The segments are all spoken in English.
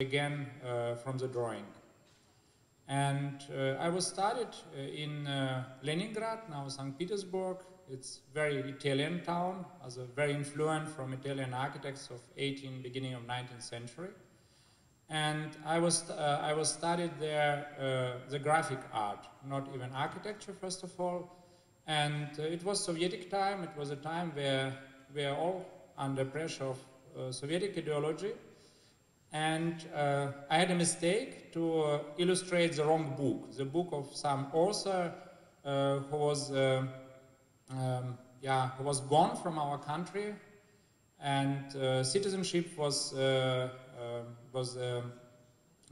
again from the drawing. And I was studied in Leningrad, now St. Petersburg. It's a very Italian town, as a very influenced from Italian architects of 18th, beginning of 19th century. And I was studied there the graphic art, not even architecture, first of all. And it was Soviet time. It was a time where we are all under pressure of Soviet ideology. And I had a mistake to illustrate the wrong book, the book of some author who was gone from our country, and citizenship was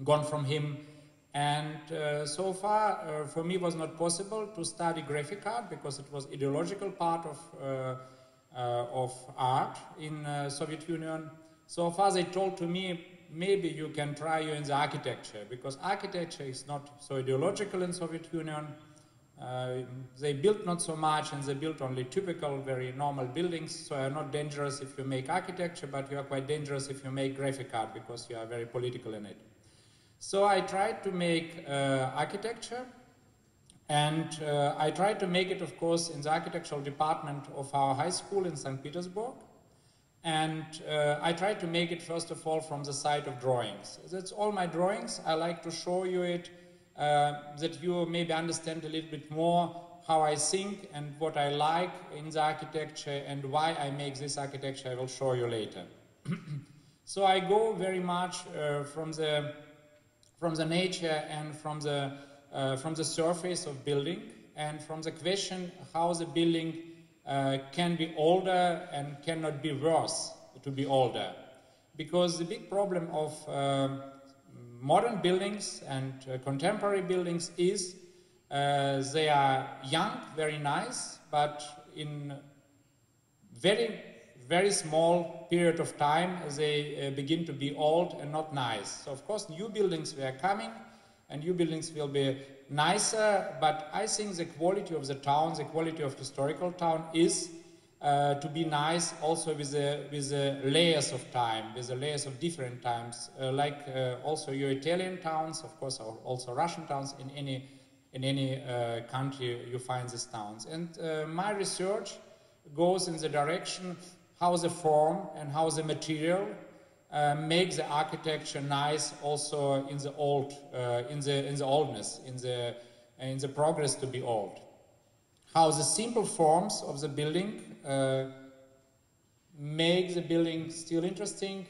gone from him. And so far, for me, was not possible to study graphic art because it was ideological part of art in Soviet Union. So far, they told to me, maybe you can try you in the architecture, because architecture is not so ideological in Soviet Union. They built not so much, and they built only typical, very normal buildings, so are not dangerous if you make architecture, but you are quite dangerous if you make graphic art, because you are very political in it. So I tried to make architecture, and I tried to make it, of course, in the architectural department of our high school in St. Petersburg. And I tried to make it, first of all, from the side of drawings. That's all my drawings. I like to show you it, that you maybe understand a little bit more how I think and what I like in the architecture and why I make this architecture. I will show you later. So I go very much from the nature and from the surface of building, and from the question how the building can be older and cannot be worse to be older. Because the big problem of modern buildings and contemporary buildings is they are young, very nice, but in very, very small period of time they begin to be old and not nice. So of course new buildings were coming, and new buildings will be nicer, but I think the quality of the town, the quality of historical town is to be nice also with the layers of time, with the layers of different times, like also your Italian towns, of course, or also Russian towns. In any country you find these towns. And my research goes in the direction how the form and how the material make the architecture nice also in the old, in the oldness, in the progress to be old. How the simple forms of the building make the building still interesting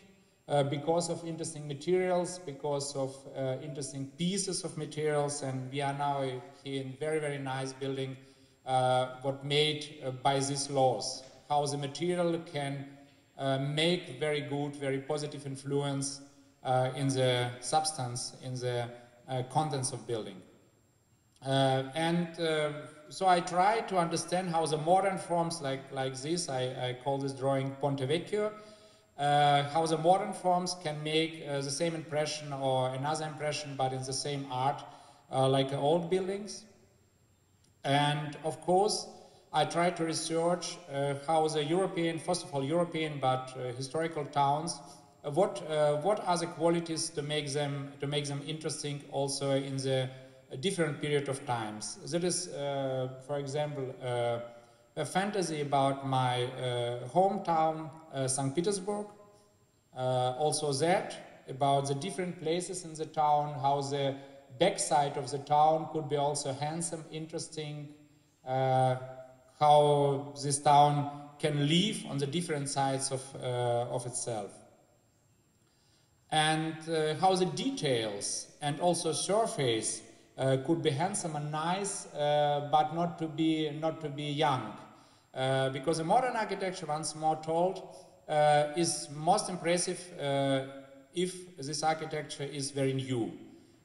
because of interesting materials, because of interesting pieces of materials. And we are now here in very, very nice building what made by these laws. How the material can make very good, very positive influence in the substance, in the contents of building. So I try to understand how the modern forms like this, I call this drawing Ponte Vecchio, how the modern forms can make the same impression or another impression, but in the same art, like old buildings. And of course, I try to research how the European, first of all European, but historical towns, what are the qualities to make them interesting also in the different period of times. That is, for example, a fantasy about my hometown, St. Petersburg. Also that, about the different places in the town, how the backside of the town could be also handsome, interesting, how this town can live on the different sides of itself. And how the details and also surface could be handsome and nice, but not to be young. Because the modern architecture, once more told, is most impressive if this architecture is very new.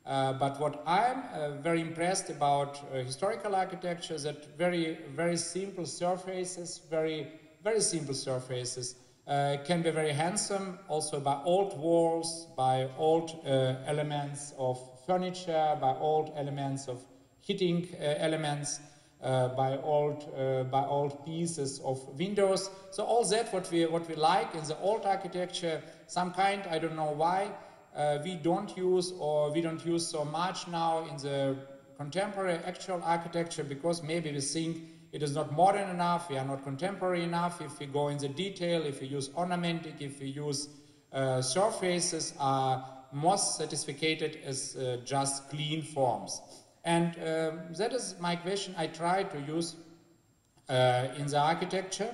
But what I'm very impressed about historical architecture is that very, very simple surfaces, very simple surfaces can be very handsome, also by old walls, by old elements of furniture, by old elements of heating elements, by old pieces of windows. So all that what we like in the old architecture, some kind, I don't know why, we don't use so much now in the contemporary actual architecture, because maybe we think it is not modern enough, we are not contemporary enough. If we go in the detail, if we use ornamentic, if we use surfaces, are most satisfied as just clean forms. And that is my question I try to use in the architecture.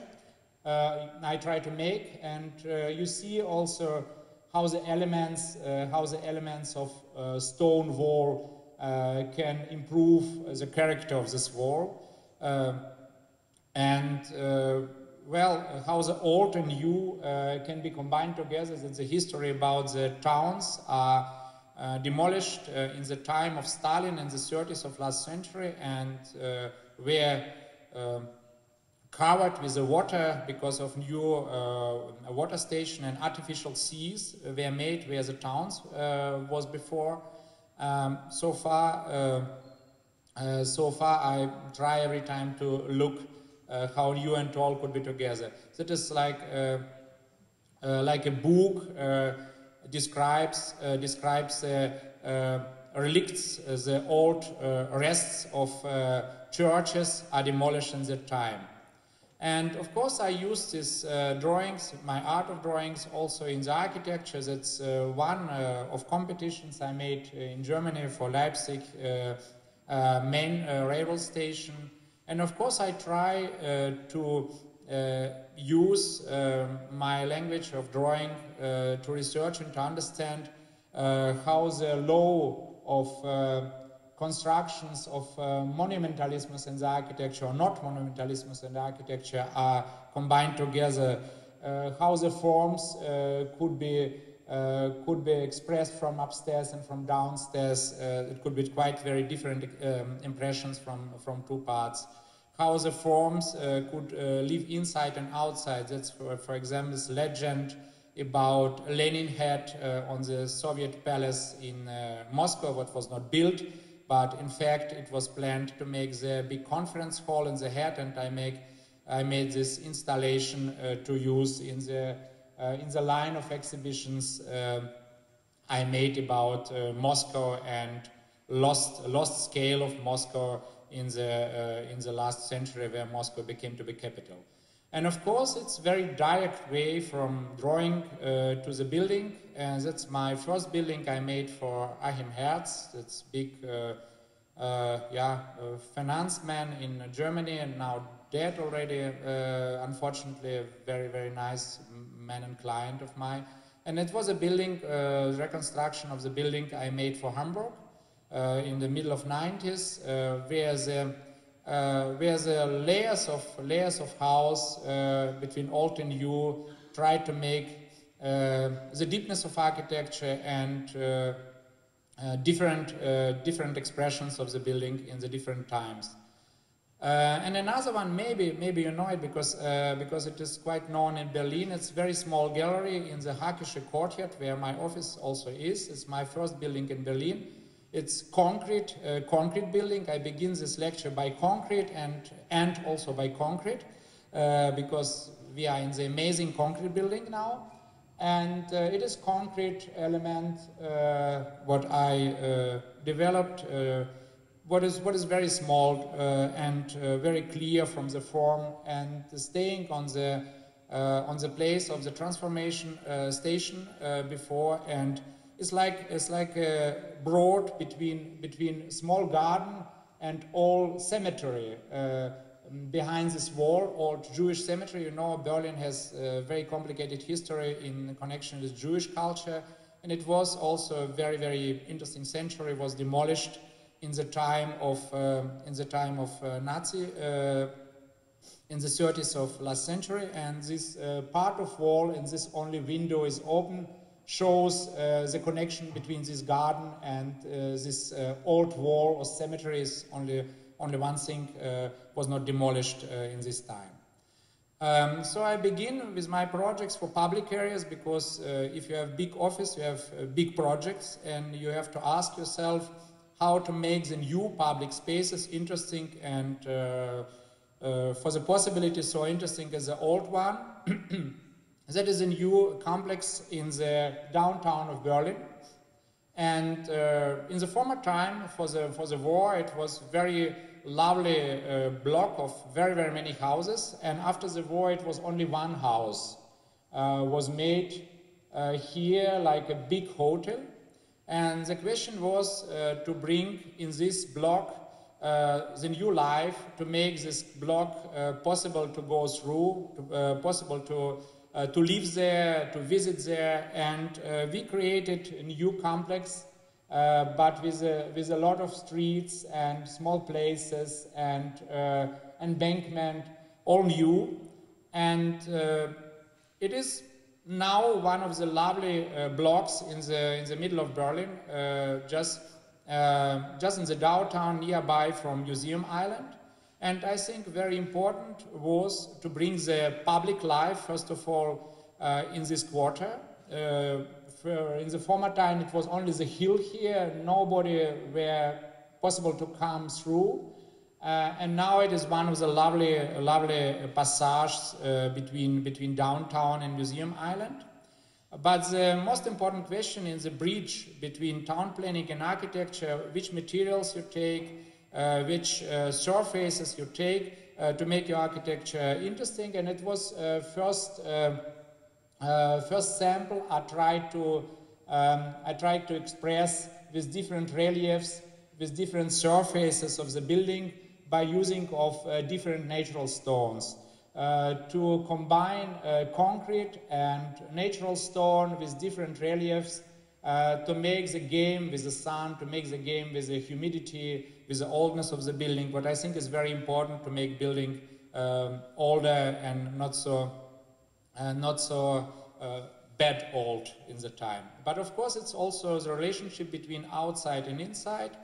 I try to make, and you see also how the elements of stone wall can improve the character of this wall, well, how the old and new can be combined together. That's the history about the towns are demolished in the time of Stalin in the 30s of last century, and were covered with the water because of new water station, and artificial seas were made where the towns was before. So far I try every time to look how new and tall could be together. That is like a book describes relicts, the old rests of churches are demolished in that time. And of course I use these drawings, my art of drawings, also in the architecture. That's one of competitions I made in Germany for Leipzig main railway station. And of course I try to use my language of drawing to research and to understand how the law of constructions of monumentalism in the architecture or not monumentalism in the architecture are combined together, how the forms could be expressed from upstairs and from downstairs. It could be quite very different impressions from two parts. How the forms could live inside and outside. That's for example this legend about Lenin head on the Soviet palace in Moscow, what was not built, but in fact it was planned to make the big conference hall in the head, and I made this installation to use in the line of exhibitions I made about Moscow and lost scale of Moscow in the last century, where Moscow became to be capital. And of course it's very direct way from drawing to the building, and that's my first building I made for Achim Herz. That's big finance man in Germany, and now dead already, unfortunately, a very, very nice man and client of mine. And it was a building, reconstruction of the building I made for Hamburg in the middle of 90s, where the layers of house between old and new tried to make the deepness of architecture and different expressions of the building in the different times. And another one, maybe you know it because it is quite known in Berlin. It's a very small gallery in the Hackische Courtyard, where my office also is. It's my first building in Berlin. It's concrete building. I begin this lecture by concrete and also by concrete because we are in the amazing concrete building now. And it is concrete element what I developed. What is very small and very clear from the form, and staying on the place of the transformation station before, and it's like a broad between small garden and old cemetery behind this wall, old Jewish cemetery. You know, Berlin has a very complicated history in connection with Jewish culture, and it was also a very, very interesting century. It was demolished in the time of Nazi in the 30s of last century, and this part of wall and this only window is open shows the connection between this garden and this old wall or cemetery. Is only one thing was not demolished in this time. So I begin with my projects for public areas, because if you have big office, you have big projects, and you have to ask yourself how to make the new public spaces interesting, and for the possibility so interesting as the old one. That is a new complex in the downtown of Berlin. And in the former time, for the war, it was very lovely block of very, very many houses. And after the war, it was only one house was made here, like a big hotel. And the question was to bring in this block the new life, to make this block possible to go through, possible to live there, to visit there, and we created a new complex, but with a lot of streets and small places and embankment, all new, and it is now one of the lovely blocks in the middle of Berlin, just in the downtown nearby from Museum Island. And I think very important was to bring the public life, first of all, in this quarter. In the former time, it was only the hill here, nobody were possible to come through. And now it is one of the lovely passages between downtown and Museum Island. But the most important question in the bridge between town planning and architecture, which materials you take, which surfaces you take to make your architecture interesting. And it was first sample I tried to express with different reliefs, with different surfaces of the building, by using of different natural stones, to combine concrete and natural stone with different reliefs, to make the game with the sun, to make the game with the humidity, with the oldness of the building. What I think is very important to make building older and not so bad old in the time. But of course, it's also the relationship between outside and inside,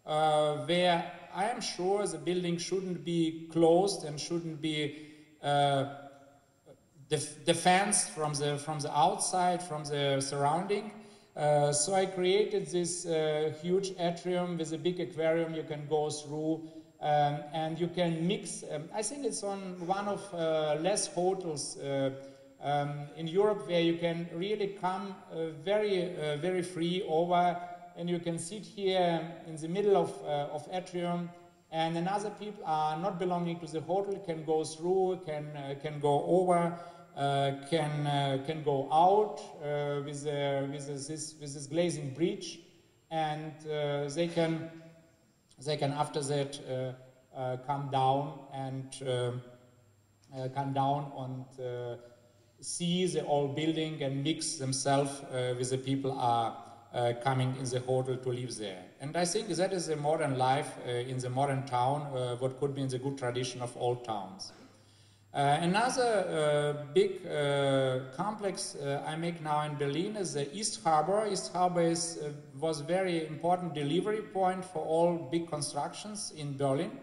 where I am sure the building shouldn't be closed and shouldn't be defensed from the outside, from the surrounding. So I created this huge atrium with a big aquarium you can go through, and you can mix. I think it's on one of less hotels in Europe where you can really come very free over, and you can sit here in the middle of atrium, and another people are not belonging to the hotel can go through, can go over, can go out with this glazing bridge, and they can after that come down and see the old building and mix themselves with the people are coming in the hotel to live there. And I think that is the modern life in the modern town, what could be in the good tradition of old towns. Another big complex I make now in Berlin is the East Harbor. East Harbor was a very important delivery point for all big constructions in Berlin.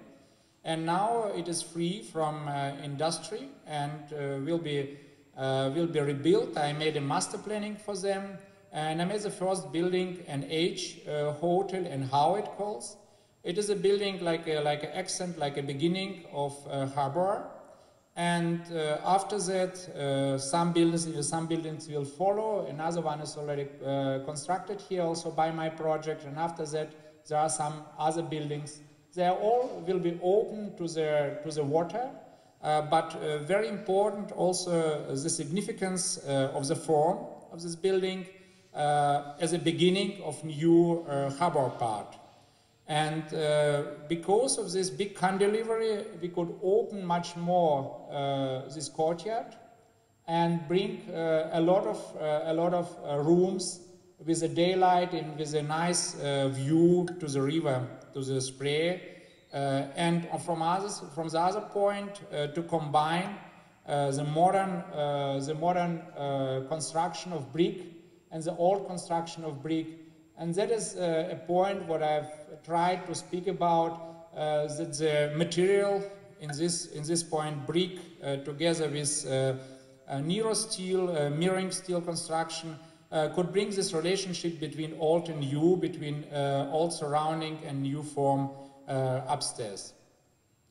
And now it is free from industry and will be rebuilt. I made a master planning for them. And I made the first building, an H hotel, and how it calls. It is a building like an accent, like a beginning of harbor. And after that, some buildings will follow. Another one is already constructed here also by my project. And after that, there are some other buildings. They all will be open to the water. But very important also the significance of the form of this building as a beginning of new harbor part. And because of this big cantilever, we could open much more this courtyard and bring a lot of rooms with the daylight and with a nice view to the river, to the Spree, and from the other point to combine the modern construction of brick and the old construction of brick. And that is a point what I've tried to speak about, that the material in this point, brick, together with Nero steel, mirroring steel construction, could bring this relationship between old and new, between old surrounding and new form upstairs.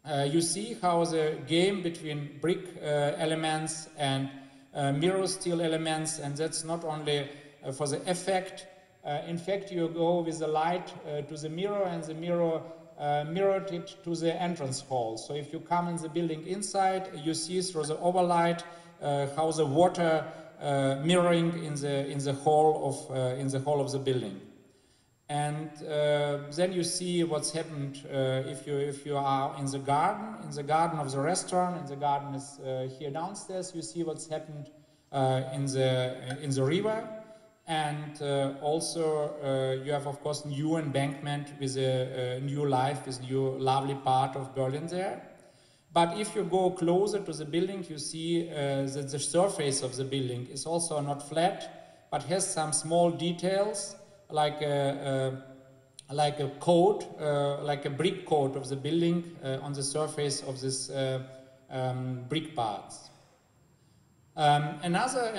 You see how the game between brick elements and mirror steel elements, and that's not only for the effect in fact, you go with the light to the mirror, and the mirror mirrored it to the entrance hall. So if you come in the building inside, you see through the overlight how the water mirroring in the hall of the building. And then you see what's happened if you are in the garden of the restaurant, and the garden is here downstairs. You see what's happened in the river, and also you have, of course, new embankment with a new life, with new lovely part of Berlin there. But if you go closer to the building, you see that the surface of the building is also not flat, but has some small details, like a coat, like a brick coat of the building on the surface of this brick parts. Another